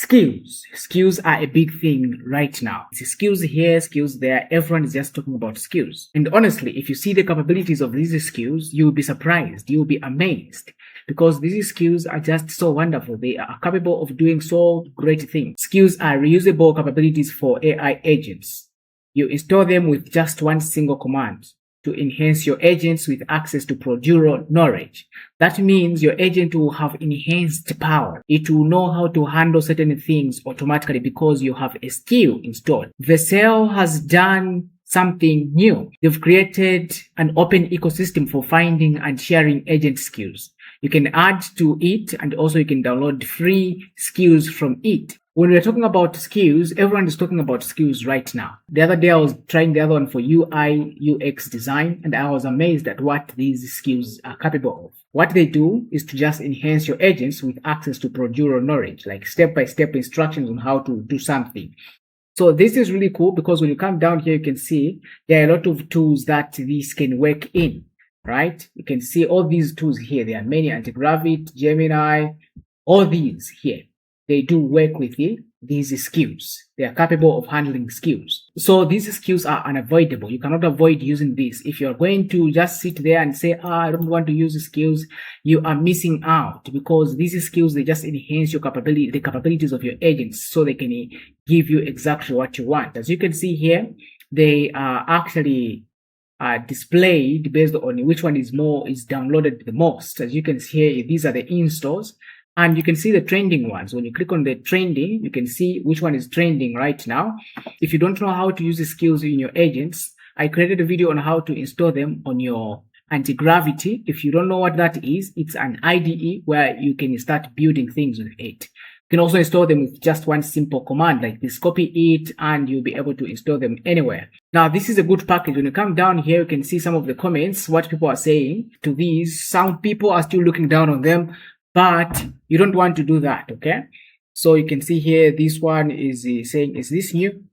Skills. Skills are a big thing right now. It's skills here, skills there. Everyone is just talking about skills. And honestly, if you see the capabilities of these skills, you'll be surprised. You'll be amazed. Because these skills are just so wonderful. They are capable of doing so great things. Skills are reusable capabilities for AI agents. You install them with just one single command to enhance your agents with access to procedural knowledge. That means your agent will have enhanced power. It will know how to handle certain things automatically because you have a skill installed. Vercel has done something new. They've created an open ecosystem for finding and sharing agent skills. You can add to it, and also you can download free skills from it. When we're talking about skills, everyone is talking about skills right now. The other day I was trying the other one for UI, UX design, and I was amazed at what these skills are capable of. What they do is to just enhance your agents with access to procedural knowledge, like step-by-step instructions on how to do something. So this is really cool because when you come down here, you can see there are a lot of tools that these can work in, right? You can see all these tools here. There are many: Anti-Gravity, Gemini, all these here. They do work with these skills. They are capable of handling skills. So these skills are unavoidable. You cannot avoid using this. If you're going to just sit there and say, I don't want to use the skills, you are missing out, because these skills, they just enhance your capability, the capabilities of your agents, so they can give you exactly what you want. As you can see here, they are actually displayed based on which one is downloaded the most. As you can see here, these are the installs. And you can see the trending ones. When you click on the trending, you can see which one is trending right now. If you don't know how to use the skills in your agents, I created a video on how to install them on your Anti-Gravity. If you don't know what that is, it's an IDE where you can start building things with it. You can also install them with just one simple command like this. Copy it and you'll be able to install them anywhere. Now, this is a good package. When you come down here, you can see some of the comments, what people are saying to these. Some people are still looking down on them, but you don't want to do that, okay? So you can see here, this one is saying, is this new?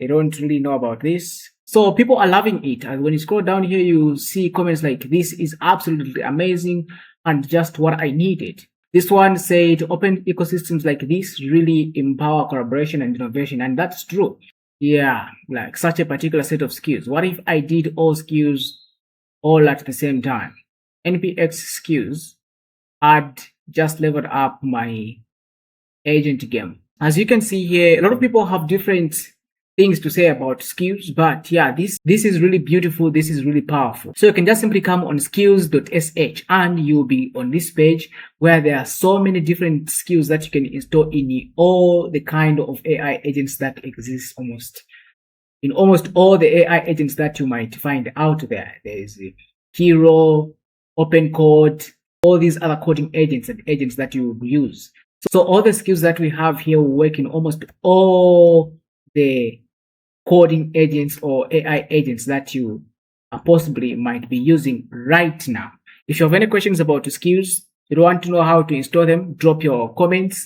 They don't really know about this. So people are loving it. And when you scroll down here, you see comments like, this is absolutely amazing and just what I needed. This one said, open ecosystems like this really empower collaboration and innovation. And that's true. Yeah, like such a particular set of skills. What if I did all skills all at the same time? NPX skills had just leveled up my agent game. As you can see here, a lot of people have different things to say about skills, but yeah, this is really beautiful. This is really powerful. So you can just simply come on skills.sh and you'll be on this page where there are so many different skills that you can install in all the kind of AI agents that exist in almost all the AI agents that you might find out there. There is Hero, Open Code, all these other coding agents and agents that you use. So all the skills that we have here will work in almost all the coding agents or AI agents that you possibly might be using right now. If you have any questions about the skills, you don't want to know how to install them, drop your comments